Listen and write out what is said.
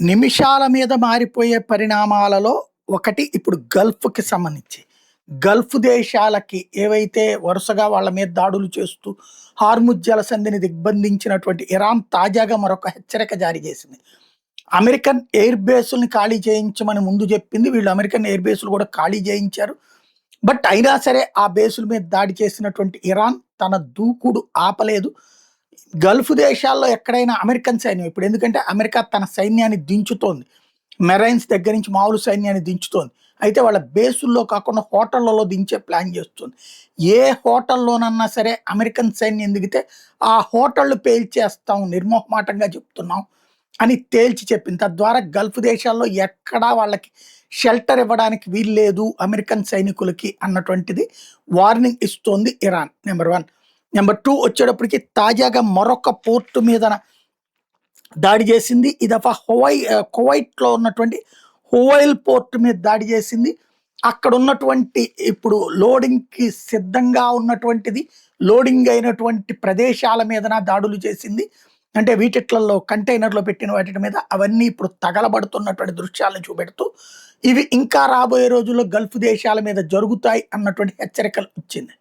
నిమిషాల మీద మారిపోయే పరిణామాలలో ఒకటి ఇప్పుడు గల్ఫ్‌కి సంబంధించి. గల్ఫ్ దేశాలకి ఏవైతే వరుసగా వాళ్ళ మీద దాడులు చేస్తూ హార్ముజ్ జలసంధిని దిగ్బంధించినటువంటి ఇరాన్ తాజాగా మరొక హెచ్చరిక జారీ చేసింది. అమెరికన్ ఎయిర్ బేసుల్ని ఖాళీ చేయించమని ముందు చెప్పింది. వీళ్ళు అమెరికన్ ఎయిర్ బేసులు కూడా ఖాళీ చేయించారు. బట్ అయినా సరే ఆ బేసుల మీద దాడి చేసినటువంటి ఇరాన్ తన దూకుడు ఆపలేదు. గల్ఫ్ దేశాల్లో ఎక్కడైనా అమెరికన్ సైన్యం ఇప్పుడు ఎందుకంటే అమెరికా తన సైన్యాన్ని దించుతోంది. మెరైన్స్ దగ్గర నుంచి మామూలు సైన్యాన్ని దించుతోంది. అయితే వాళ్ళ బేసుల్లో కాకుండా హోటళ్లలో దించే ప్లాన్ చేస్తుంది. ఏ హోటల్లోనన్నా సరే అమెరికన్ సైన్యం దిగితే ఆ హోటళ్ళు పేల్చేస్తాం నిర్మోహమాటంగా చెప్తున్నాం అని తేల్చి చెప్పింది. తద్వారా గల్ఫ్ దేశాల్లో ఎక్కడా వాళ్ళకి షెల్టర్ ఇవ్వడానికి వీల్లేదు అమెరికన్ సైనికులకి అన్నటువంటిది వార్నింగ్ ఇస్తోంది ఇరాన్. నెంబర్ 1. నెంబర్ 2 వచ్చేటప్పటికి తాజాగా మరొక పోర్ట్ మీద దాడి చేసింది. ఈ దఫా కువైట్‌లో ఉన్నటువంటి హువైల్ పోర్ట్ మీద దాడి చేసింది. అక్కడ ఉన్నటువంటి ఇప్పుడు లోడింగ్‌కి సిద్ధంగా ఉన్నటువంటిది, లోడింగ్ అయినటువంటి ప్రదేశాల మీదన దాడులు చేసింది. అంటే వీటిట్లల్లో కంటైనర్‌లో పెట్టిన వాటి మీద అవన్నీ ఇప్పుడు తగలబడుతున్నటువంటి దృశ్యాలను చూపెడుతూ, ఇవి ఇంకా రాబోయే రోజుల్లో గల్ఫ్ దేశాల మీద జరుగుతాయి అన్నటువంటి హెచ్చరికలు ఇచ్చింది.